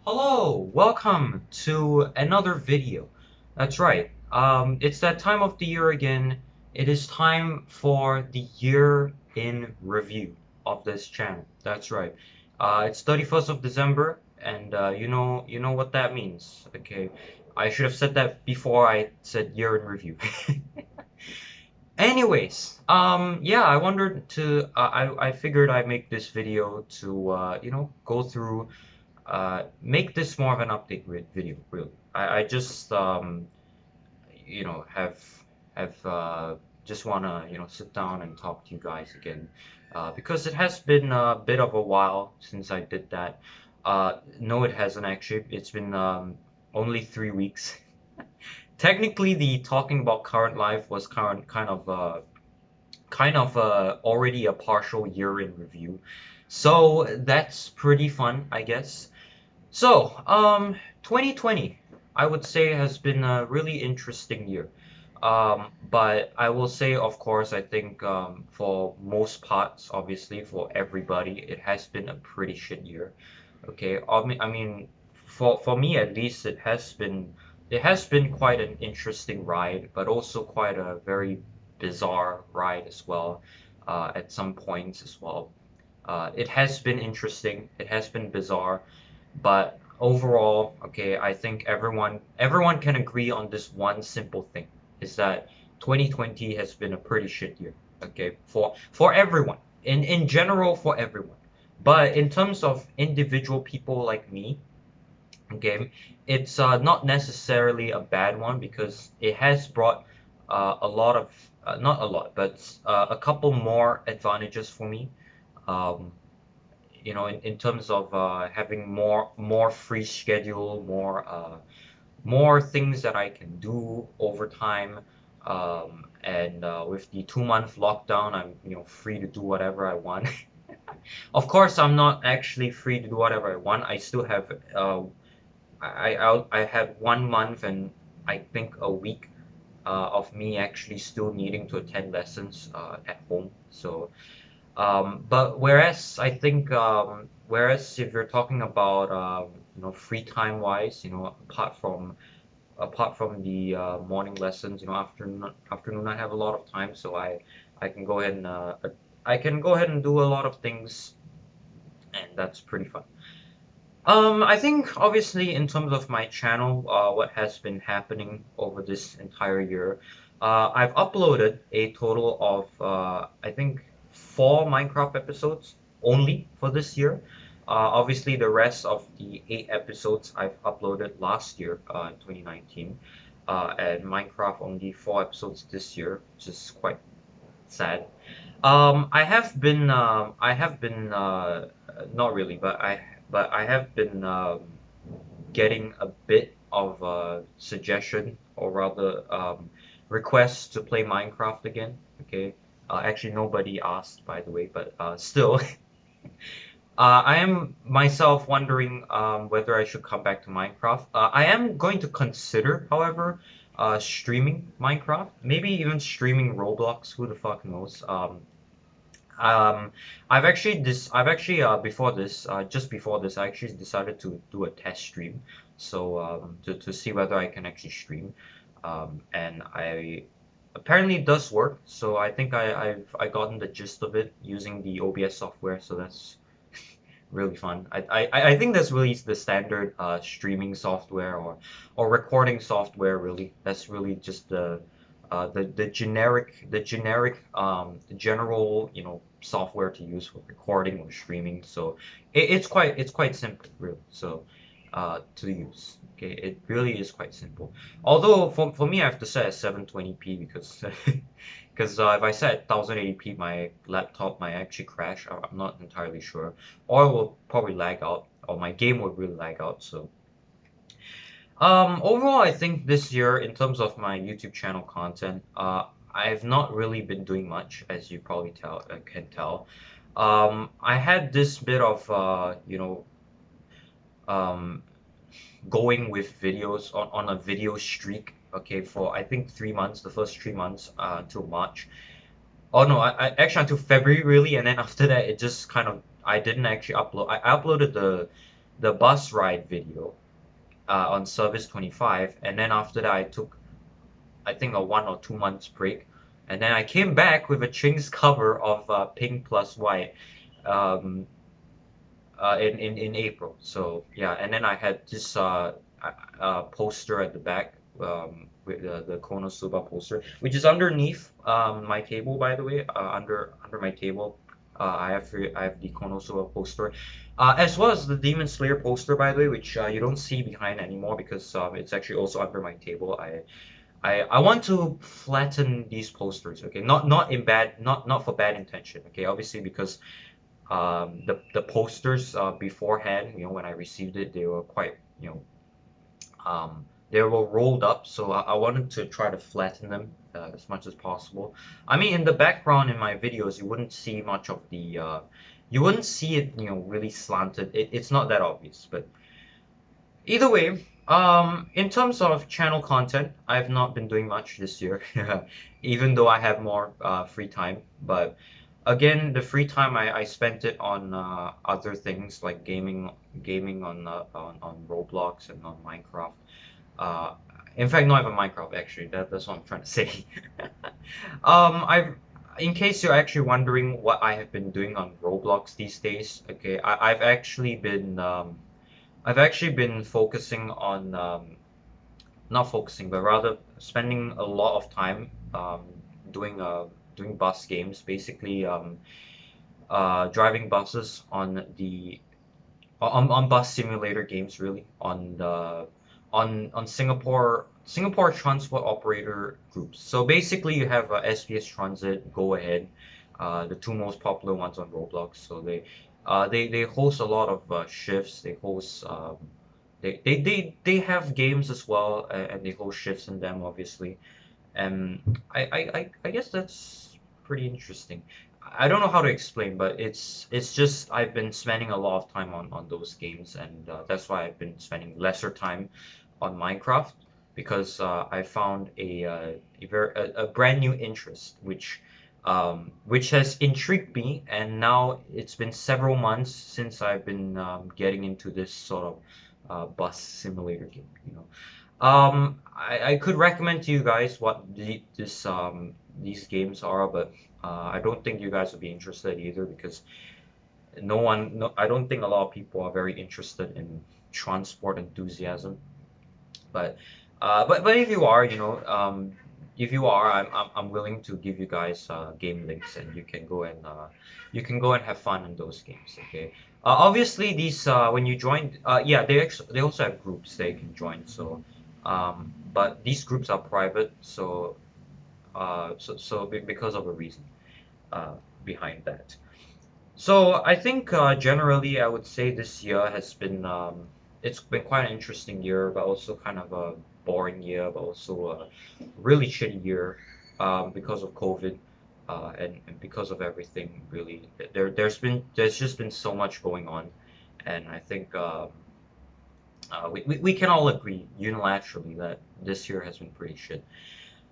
Hello, welcome to another video. That's right. It's that time of the year again. It is time for the year in review of this channel. That's right. It's 31st of December, and you know what that means. Okay, I should have said that before I said year in review. Anyways, yeah, I wanted to. I figured I'd make this video to go through make this more of an update video, really. I just have just wanna sit down and talk to you guys again, because it has been a bit of a while since I did that. No, it hasn't actually. It's been only 3 weeks. Technically, the talking about current life was kind of already a partial year in review, so that's pretty fun, I guess. So, 2020, I would say, has been a really interesting year. But I will say, of course, I think for most parts, obviously, for everybody, it has been a pretty shit year. Okay, I mean, for me at least, it has been quite an interesting ride, but also quite a very bizarre ride as well, at some points as well. It has been interesting, it has been bizarre, but overall, okay, I think everyone can agree on this one simple thing, is that 2020 has been a pretty shit year, okay, for everyone, in general, for everyone. But in terms of individual people like me, okay, it's not necessarily a bad one because it has brought a lot of not a lot, but a couple more advantages for me. Um, in terms of having more free schedule, more things that I can do over time. And with the 2 month lockdown, I'm free to do whatever I want. Of course, I'm not actually free to do whatever I want. I still have I have 1 month and I think a week of me actually still needing to attend lessons at home. So but whereas I think whereas if you're talking about free time wise, apart from the morning lessons, afternoon I have a lot of time, so I can go ahead and do a lot of things, and that's pretty fun. I think obviously in terms of my channel, what has been happening over this entire year, I've uploaded a total of I think 4 Minecraft episodes only for this year. Obviously, the rest of the 8 episodes I've uploaded last year, in 2019, and Minecraft only 4 episodes this year, which is quite sad. I have been not really, but I have been getting a bit of a suggestion, or rather requests to play Minecraft again. Okay, actually nobody asked, by the way, but still, I am myself wondering whether I should come back to Minecraft. I am going to consider, however, streaming Minecraft, maybe even streaming Roblox. Who the fuck knows? Um, I've actually just before this, I actually decided to do a test stream, so to see whether I can actually stream, and I apparently it does work. So I think I gotten the gist of it using the OBS software, so that's really fun. I think that's really the standard streaming software, or recording software, really. That's really just the general software to use for recording or streaming. So it's quite simple, really. So to use. Okay, it really is quite simple. Although for me, I have to set at 720p because because if I set 1080p, my laptop might actually crash. I'm not entirely sure, or it will probably lag out, or my game will really lag out. So overall, I think this year, in terms of my YouTube channel content, I've not really been doing much, as you probably can tell. I had this bit of um, going with videos on a video streak. Okay, for I think 3 months, the first 3 months till March. Oh no, I actually until February, really, and then after that it just kind of, I didn't actually upload. I uploaded the bus ride video on Service 25, and then after that I took, I think, a 1 or 2 months break, and then I came back with a Chinks cover of Pink Plus White um, in April. So yeah, and then I had this poster at the back, with the Konosuba poster, which is underneath my table, by the way. Under my table, I have the Konosuba poster, as well as the Demon Slayer poster, by the way, which you don't see behind anymore because it's actually also under my table. I want to flatten these posters, okay? Not in bad, not for bad intention, okay? Obviously, because the posters beforehand, when I received it, they were quite, they were rolled up, so I wanted to try to flatten them as much as possible. I mean, in the background in my videos, you wouldn't see much of the, you wouldn't see it, really slanted. It's not that obvious, but either way, in terms of channel content, I've not been doing much this year, even though I have more free time. But again, the free time I spent it on other things like gaming on Roblox and on Minecraft. Uh, in fact, not even Minecraft actually. That's what I'm trying to say. In case you're actually wondering what I have been doing on Roblox these days, okay, I've actually been focusing on, not focusing, but rather spending a lot of time doing doing bus games, basically driving buses on bus simulator games, really, on Singapore transport operator groups. So basically, you have SPS Transit, Go Ahead, the two most popular ones on Roblox. So they host a lot of shifts. They host they have games as well, and they host shifts in them, obviously. And I guess that's pretty interesting. I don't know how to explain, but it's just I've been spending a lot of time on those games, and that's why I've been spending lesser time on Minecraft because I found a brand new interest which has intrigued me, and now it's been several months since I've been getting into this sort of bus simulator game. I could recommend to you guys what these games are, but I don't think you guys would be interested either because no, I don't think a lot of people are very interested in transport enthusiasm. But if you are, if you are, I'm willing to give you guys game links, and you can go and have fun in those games. Okay. Obviously, these when you join, yeah, they also have groups that you can join. So, but these groups are private, so because of a reason uh, behind that. So I think generally I would say this year has been it's been quite an interesting year, but also kind of a boring year, but also a really shitty year because of COVID and because of everything really. There's just been so much going on, and I think we can all agree unilaterally that this year has been pretty shit.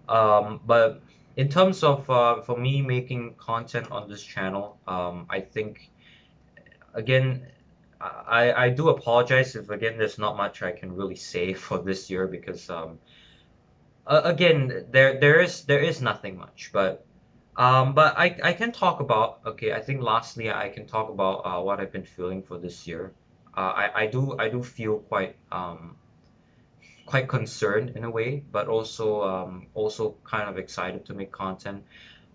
But in terms of for me making content on this channel, I think again I do apologize if again there's not much I can really say for this year because again there is nothing much, but I can talk about, okay, I think lastly I can talk about what I've been feeling for this year. I do feel quite concerned in a way, but also kind of excited to make content.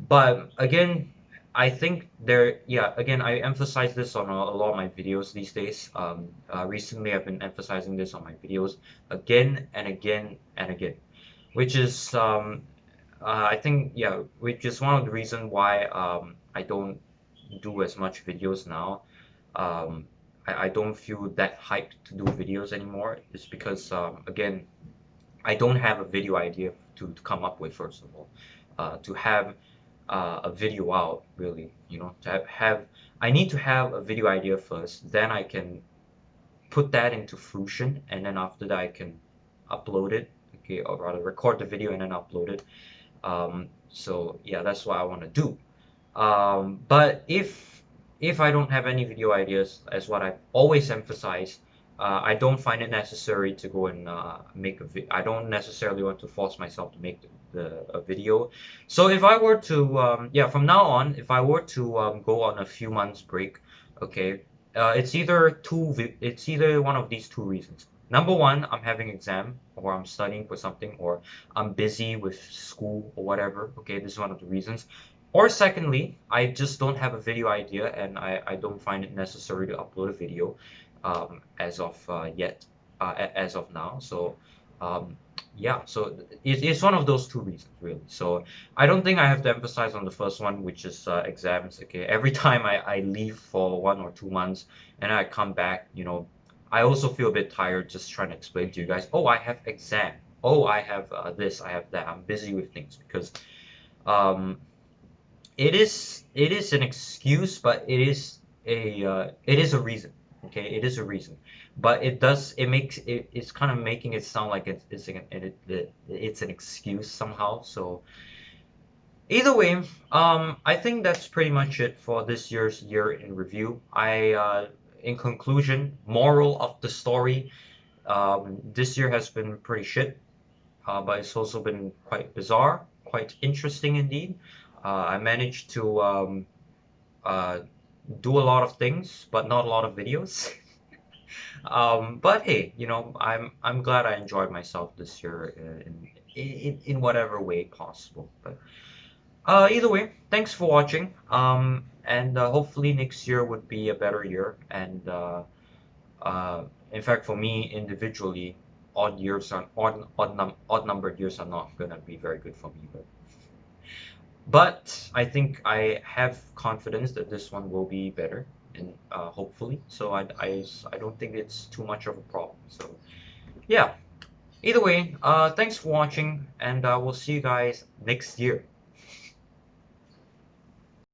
But again, I think yeah, again, I emphasize this on a lot of my videos these days. Recently, I've been emphasizing this on my videos again and again and again, which is, I think, yeah, which is one of the reasons why I don't do as much videos now. Um, I don't feel that hyped to do videos anymore. It's because, again, I don't have a video idea to come up with, first of all. To have a video out, really, I need to have a video idea first, then I can put that into fruition, and then after that I can upload it, okay, or rather record the video and then upload it. So yeah, that's what I want to do. But if I don't have any video ideas, as what I've always emphasized, I don't find it necessary to go and I don't necessarily want to force myself to make a video. So if I were to, yeah, from now on, if I were to go on a few months break, okay, it's either one of these two reasons. Number one, I'm having exam, or I'm studying for something, or I'm busy with school or whatever. Okay, this is one of the reasons. Or secondly, I just don't have a video idea and I don't find it necessary to upload a video as of as of now. So um, yeah, so it's one of those two reasons really. So I don't think I have to emphasize on the first one, which is exams. Okay, every time I leave for 1 or 2 months and I come back, I also feel a bit tired just trying to explain to you guys. Oh, I have exam. Oh, I have this. I have that. I'm busy with things because um, it is an excuse, but it is a reason. Okay, it is a reason, but it's kind of making it sound like it's an excuse somehow. So either way, I think that's pretty much it for this year's year in review. In conclusion, moral of the story, this year has been pretty shit, but it's also been quite bizarre, quite interesting indeed. I managed to uh, do a lot of things, but not a lot of videos. But hey, I'm glad I enjoyed myself this year in whatever way possible. But either way, thanks for watching. And hopefully next year would be a better year. And in fact, for me individually, odd numbered years are not gonna be very good for me. But I think I have confidence that this one will be better, and hopefully. So I don't think it's too much of a problem. So yeah. Either way, thanks for watching, and we'll see you guys next year.